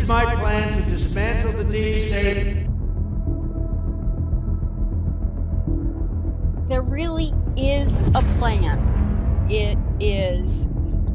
is my plan to dismantle the deep state. There really is a plan. It is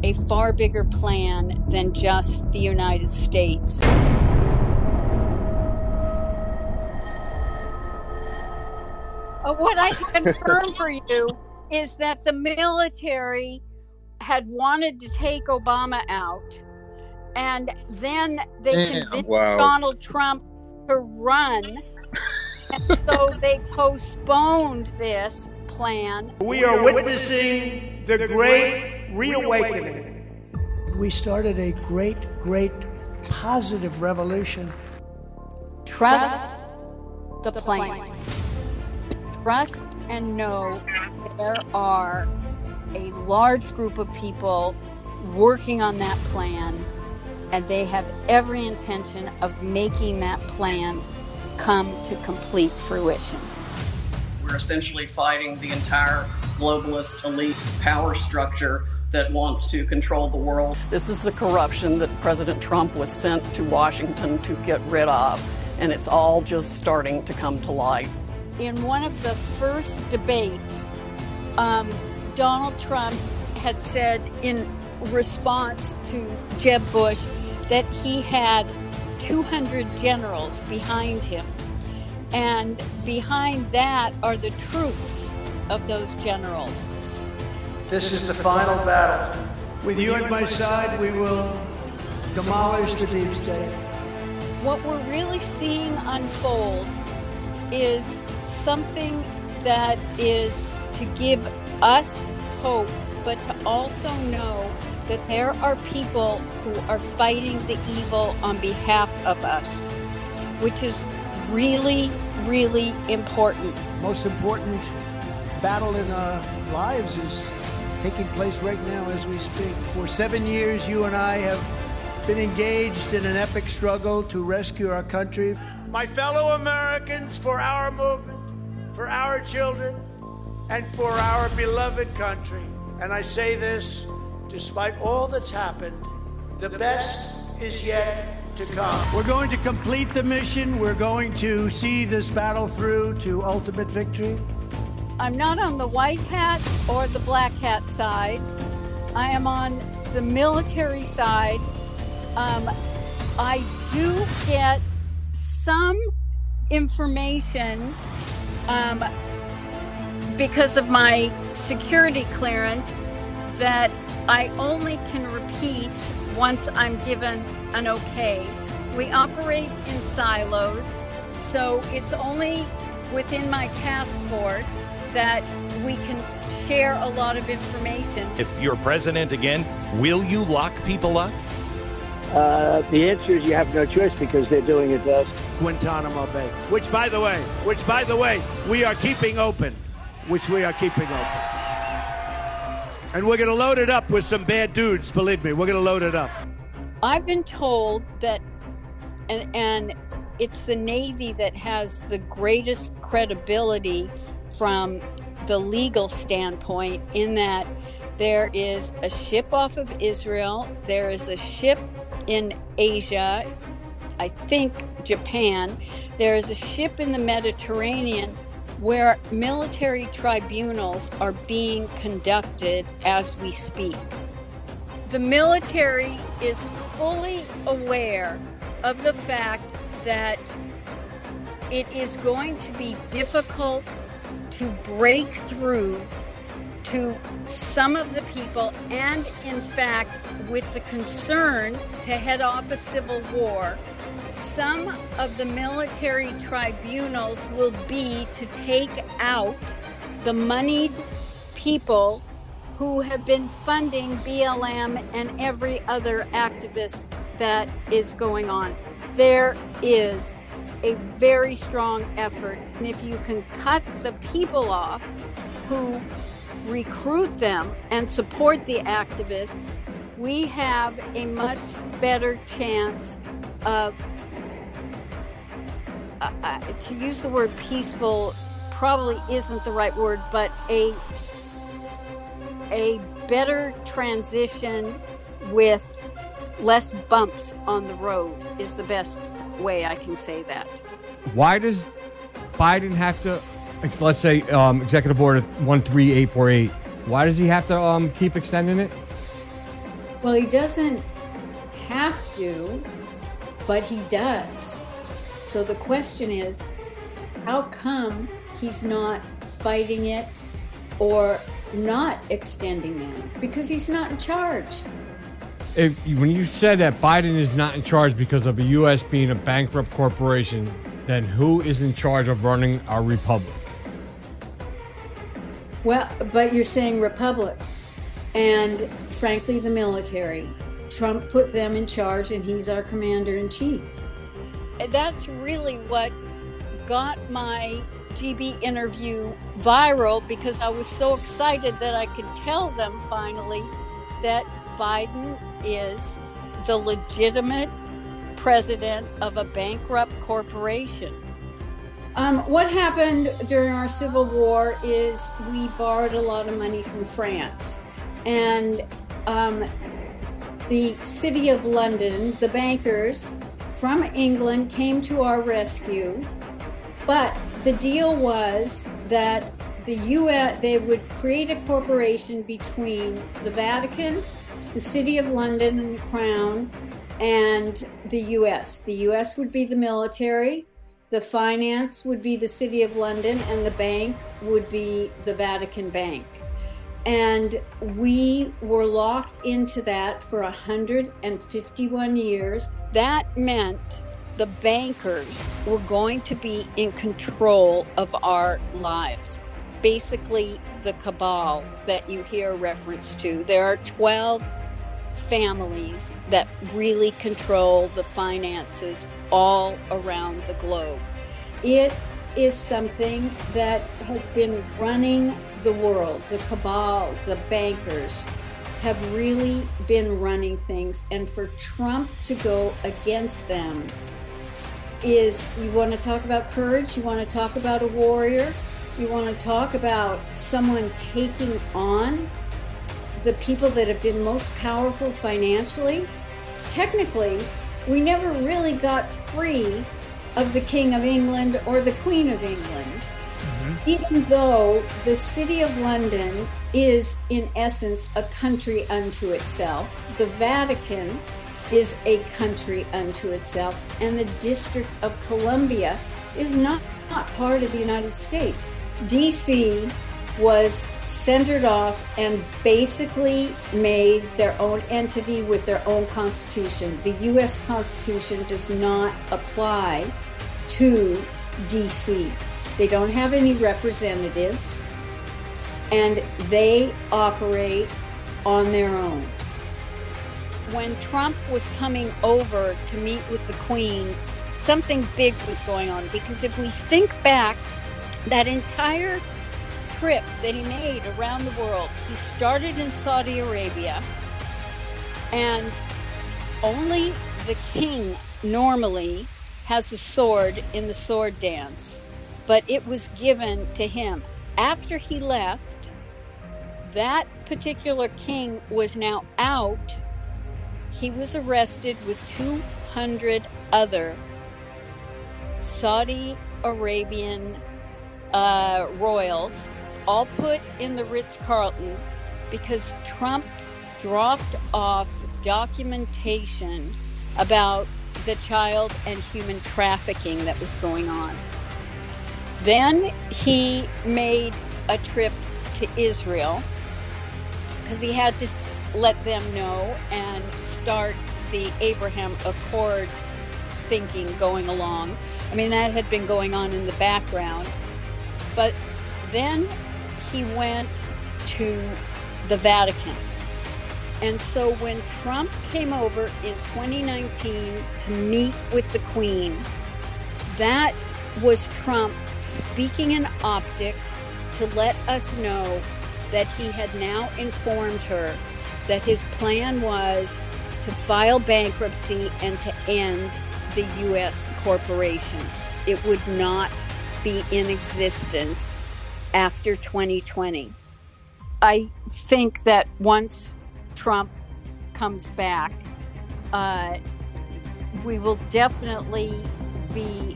a far bigger plan than just the United States. What I can confirm for you is that the military had wanted to take Obama out, and then they convinced Donald Trump to run, and so they postponed this plan. We are witnessing the great reawakening. We started a great positive revolution. Trust the plan. Trust and know there are a large group of people working on that plan, and they have every intention of making that plan come to complete fruition. We're essentially fighting the entire globalist elite power structure that wants to control the world. This is the corruption that President Trump was sent to Washington to get rid of, and it's all just starting to come to light. In one of the first debates, Donald Trump had said in response to Jeb Bush that he had 200 generals behind him. And behind that are the troops of those generals. This is the final battle. With you at my side, we will demolish the deep state. What we're really seeing unfold is something that is to give us hope, but to also know that there are people who are fighting the evil on behalf of us, which is really, really important. Most important battle in our lives is taking place right now as we speak. For 7 years, you and I have been engaged in an epic struggle to rescue our country. My fellow Americans, for our movement, for our children, and for our beloved country. And I say this, despite all that's happened, the best is yet to come. We're going to complete the mission. We're going to see this battle through to ultimate victory. I'm not on the white hat or the black hat side. I am on the military side. I do get some information because of my security clearance that I only can repeat once I'm given an okay. We operate in silos, so it's only within my task force that we can share a lot of information. If you're president again, will you lock people up? The answer is you have no choice because they're doing it to us. Guantanamo Bay, which by the way, we are keeping open. And we're going to load it up with some bad dudes, believe me. We're going to load it up. I've been told that, and it's the Navy that has the greatest credibility from the legal standpoint, in that there is a ship off of Israel, there is a ship in Asia, I think Japan, there is a ship in the Mediterranean where military tribunals are being conducted as we speak. The military is fully aware of the fact that it is going to be difficult to break through to some of the people, and in fact, with the concern to head off a civil war, some of the military tribunals will be to take out the moneyed people who have been funding BLM and every other activist that is going on. There is a very strong effort, and if you can cut the people off who recruit them and support the activists, we have a much better chance of, to use the word peaceful probably isn't the right word, but a better transition with less bumps on the road is the best way I can say that. Why does Biden have to, let's say, Executive Order 13848, why does he have to keep extending it? Well, he doesn't have to, but he does. So the question is, how come he's not fighting it or not extending them? Because he's not in charge. When you said that Biden is not in charge because of the U.S. being a bankrupt corporation, then who is in charge of running our republic? Well, but you're saying republic, and frankly, the military. Trump put them in charge, and he's our commander-in-chief. That's really what got my GB interview viral, because I was so excited that I could tell them finally that Biden is the legitimate president of a bankrupt corporation. What happened during our Civil War is we borrowed a lot of money from France. And the City of London, the bankers from England, came to our rescue. But the deal was that the U.S., they would create a corporation between the Vatican, the City of London and the Crown, and the U.S. The U.S. would be the military, the finance would be the City of London, and the bank would be the Vatican Bank. And we were locked into that for 151 years. That meant the bankers were going to be in control of our lives. Basically, the cabal that you hear reference to. There are 12 families that really control the finances all around the globe. It is something that has been running the world. The cabal, the bankers have really been running things. And for Trump to go against them is, you want to talk about courage? You want to talk about a warrior? You want to talk about someone taking on the people that have been most powerful financially? Technically, we never really got free of the King of England or the Queen of England, even though the City of London is, in essence, a country unto itself. The Vatican is a country unto itself, and the District of Columbia is not part of the United States. D.C. was centered off and basically made their own entity with their own constitution. The U.S. Constitution does not apply to D.C. They don't have any representatives, and they operate on their own. When Trump was coming over to meet with the Queen, something big was going on, because if we think back, that entire trip that he made around the world, he started in Saudi Arabia, and only the king normally has a sword in the sword dance, but it was given to him. After he left, that particular king was now out. He was arrested with 200 other Saudi Arabian royals, all put in the Ritz-Carlton because Trump dropped off documentation about the child and human trafficking that was going on. Then he made a trip to Israel because he had to let them know and start the Abraham Accord thinking going along. I mean, that had been going on in the background. But then he went to the Vatican. And so when Trump came over in 2019 to meet with the Queen, that was Trump speaking in optics to let us know that he had now informed her that his plan was to file bankruptcy and to end the U.S. corporation. It would not be in existence after 2020. I think that once Trump comes back, we will definitely be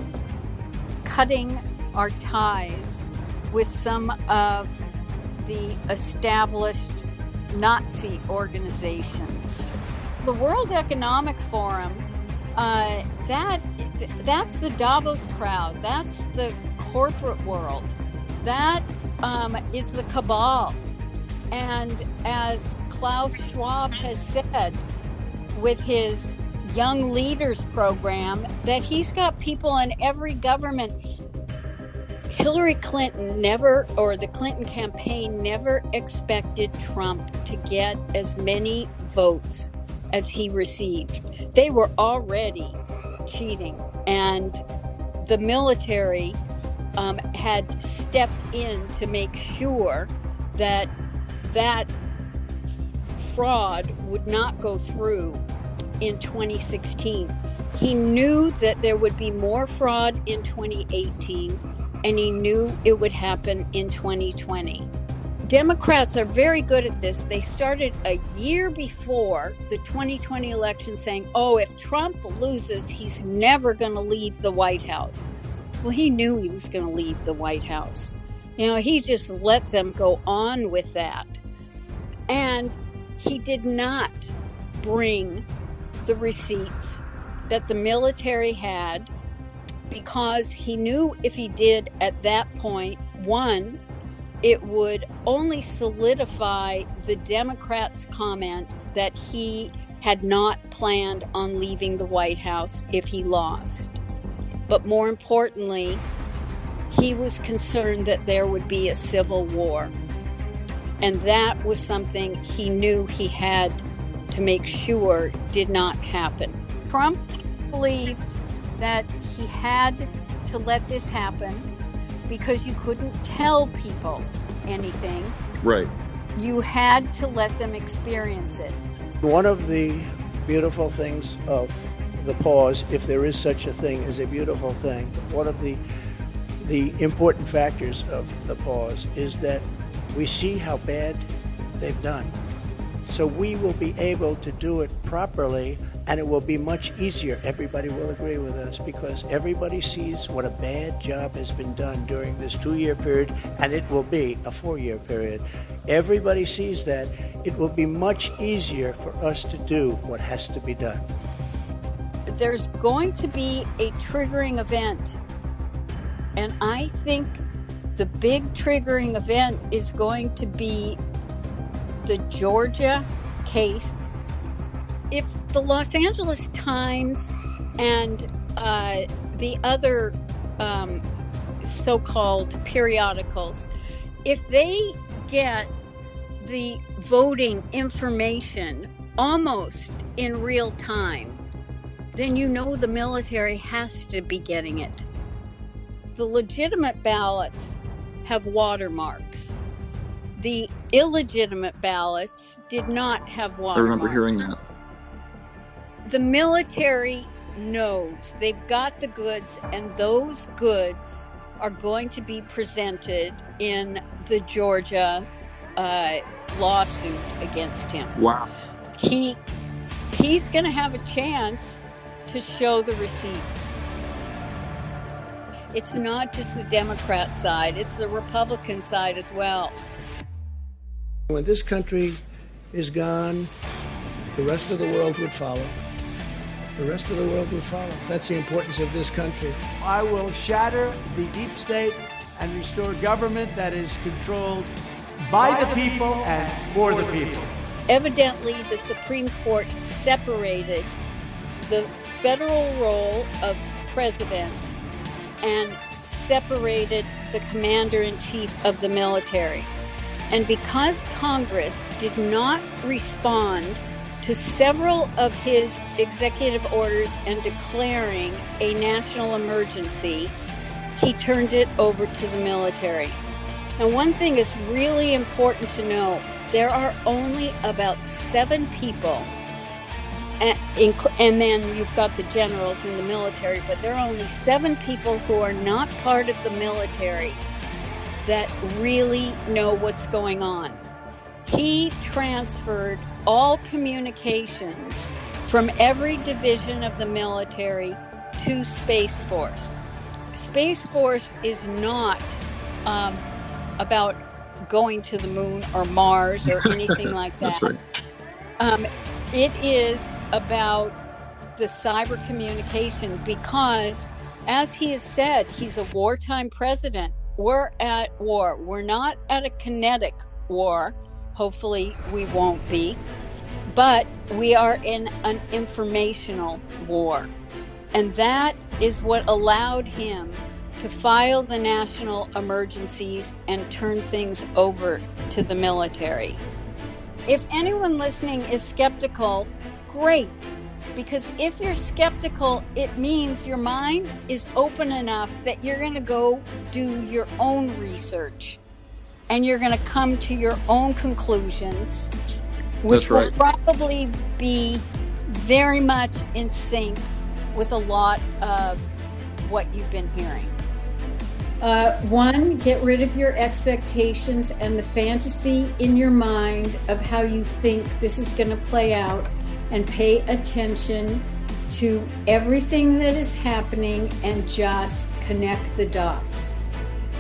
cutting our ties with some of the established Nazi organizations. The World Economic Forum, that's the Davos crowd. That's the corporate world. That is the cabal. And as Klaus Schwab has said with his Young Leaders program, that he's got people in every government. Hillary Clinton never, or the Clinton campaign never expected Trump to get as many votes as he received. They were already cheating, and the military had stepped in to make sure that that fraud would not go through in 2016. He knew that there would be more fraud in 2018, and he knew it would happen in 2020. Democrats are very good at this. They started a year before the 2020 election saying, oh, if Trump loses, he's never going to leave the White House. Well, he knew he was going to leave the White House. You know, he just let them go on with that. And he did not bring the receipts that the military had, because he knew if he did at that point, one, it would only solidify the Democrats' comment that he had not planned on leaving the White House if he lost. But more importantly, he was concerned that there would be a civil war. And that was something he knew he had to make sure did not happen. Trump believed that he had to let this happen because you couldn't tell people anything. Right. You had to let them experience it. One of the beautiful things of the pause, if there is such a thing as a beautiful thing, one of the important factors of the pause is that we see how bad they've done. So we will be able to do it properly, and it will be much easier. Everybody will agree with us because everybody sees what a bad job has been done during this 2-year period, and it will be a 4-year period. Everybody sees that. It will be much easier for us to do what has to be done. There's going to be a triggering event, and I think the big triggering event is going to be the Georgia case. If the Los Angeles Times and the other so-called periodicals, if they get the voting information almost in real time, then you know the military has to be getting it. The legitimate ballots have watermarks. The illegitimate ballots did not have watermarks. I remember hearing that. The military knows they've got the goods, and those goods are going to be presented in the Georgia lawsuit against him. Wow. He's going to have a chance to show the receipts. It's not just the Democrat side, it's the Republican side as well. When this country is gone, the rest of the world would follow. The rest of the world would follow. That's the importance of this country. I will shatter the deep state and restore government that is controlled by the people and for the people. Evidently, the Supreme Court separated the federal role of president and separated the commander-in-chief of the military. And because Congress did not respond to several of his executive orders and declaring a national emergency, he turned it over to the military. Now, one thing is really important to know. There are only about 7 people, and then you've got the generals in the military, but there are only 7 people who are not part of the military that really know what's going on. He transferred all communications from every division of the military to Space Force. Space Force is not about going to the moon or Mars or anything like that. That's right. It is about the cyber communication because, as he has said, he's a wartime president. We're at war. We're not at a kinetic war. Hopefully we won't be. But we are in an informational war. And that is what allowed him to file the national emergencies and turn things over to the military. If anyone listening is skeptical, great. Because if you're skeptical, it means your mind is open enough that you're going to go do your own research and you're going to come to your own conclusions, which will probably be very much in sync with a lot of what you've been hearing. One, get rid of your expectations and the fantasy in your mind of how you think this is going to play out, and pay attention to everything that is happening and just connect the dots.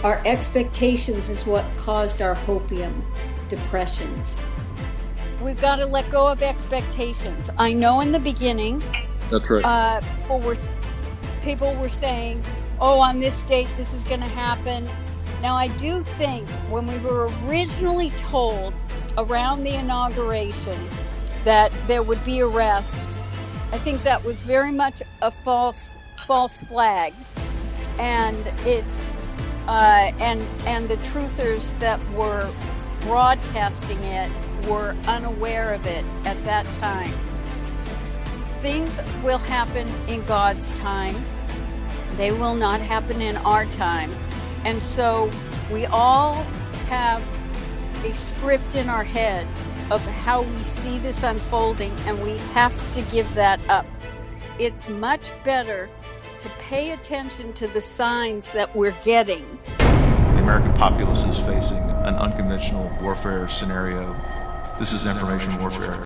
Our expectations is what caused our hopium depressions. We've got to let go of expectations. I know in the beginning, that's right. People were saying, oh, on this date, this is going to happen. Now, I do think when we were originally told around the inauguration that there would be arrests, I think that was very much a false flag. And it's and the truthers that were broadcasting it were unaware of it at that time. Things will happen in God's time. They will not happen in our time. And so we all have a script in our heads of how we see this unfolding, and we have to give that up. It's much better to pay attention to the signs that we're getting. The American populace is facing an unconventional warfare scenario. This is information warfare.